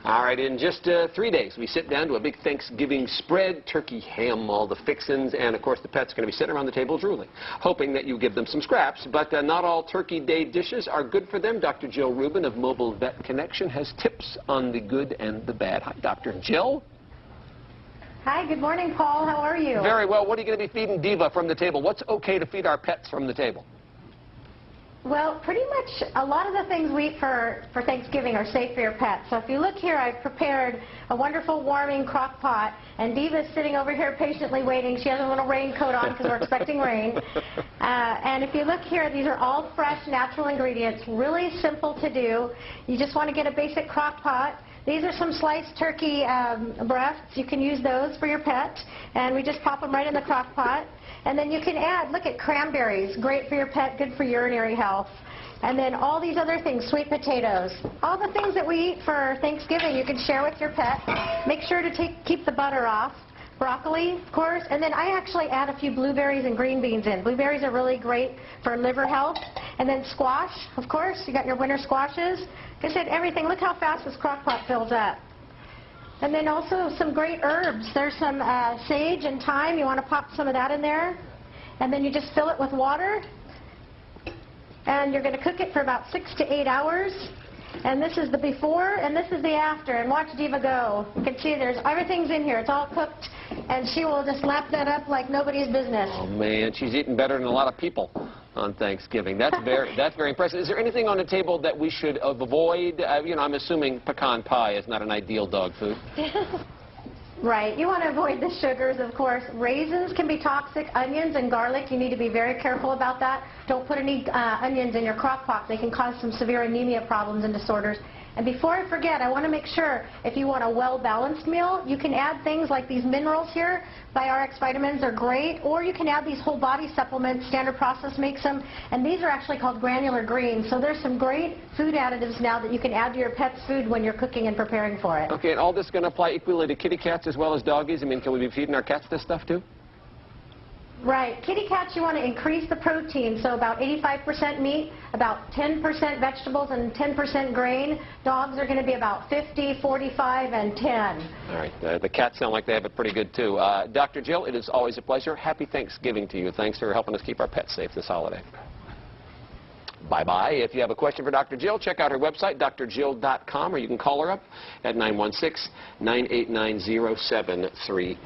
All right, in just 3 days, we sit down to a big Thanksgiving spread, turkey, ham, all the fixins, and of course the pets are going to be sitting around the table drooling, hoping that you give them some scraps. But not all Turkey Day dishes are good for them. Dr. Jill Rubin of Mobile Vet Connection has tips on the good and the bad. Hi, Dr. Jill. Hi, good morning, Paul. How are you? Very well. What are you going to be feeding Diva from the table? What's okay to feed our pets from the table? Well, pretty much a lot of the things we eat for Thanksgiving are safe for your pets. So if you look here, I've prepared a wonderful warming crock pot, and Diva's sitting over here patiently waiting. She has a little raincoat on because we're expecting rain. And if you look here, these are all fresh, natural ingredients, really simple to do. You just want to get a basic crock pot. These are some sliced turkey breasts. You can use those for your pet, and we just pop them right in the crock pot. And then you can add, look at cranberries, great for your pet, good for urinary health. And then all these other things, sweet potatoes. All the things that we eat for Thanksgiving you can share with your pet. Make sure to keep the butter off. Broccoli, of course, and then I actually add a few blueberries and green beans in. Blueberries are really great for liver health. And then squash, of course, you got your winter squashes. Like I said, everything. Look how fast this crock pot fills up. And then also some great herbs. There's some sage and thyme. You want to pop some of that in there. And then you just fill it with water. And you're going to cook it for about 6 to 8 hours. And this is the before, and this is the after. And watch Diva go. You can see there's everything's in here. It's all cooked. And she will just lap that up like nobody's business. Oh, man, she's eating better than a lot of people on Thanksgiving. That's very impressive. Is there anything on the table that we should avoid? You know, I'm assuming pecan pie is not an ideal dog food. Right. You want to avoid the sugars, of course. Raisins can be toxic. Onions and garlic, you need to be very careful about that. Don't put any onions in your crock pot. They can cause some severe anemia problems and disorders. And before I forget, I want to make sure if you want a well-balanced meal, you can add things like these minerals here. BioRx vitamins are great, or you can add these whole body supplements. Standard Process makes them, and these are actually called granular greens. So there's some great food additives now that you can add to your pet's food when you're cooking and preparing for it. Okay, and all this going to apply equally to kitty cats as well as doggies? I mean, can we be feeding our cats this stuff too? Right. Kitty cats, you want to increase the protein, so about 85% meat, about 10% vegetables, and 10% grain. Dogs are going to be about 50, 45, and 10. All right. The cats sound like they have it pretty good, too. Dr. Jill, it is always a pleasure. Happy Thanksgiving to you. Thanks for helping us keep our pets safe this holiday. Bye-bye. If you have a question for Dr. Jill, check out her website, drjill.com, or you can call her up at 916-989-0738.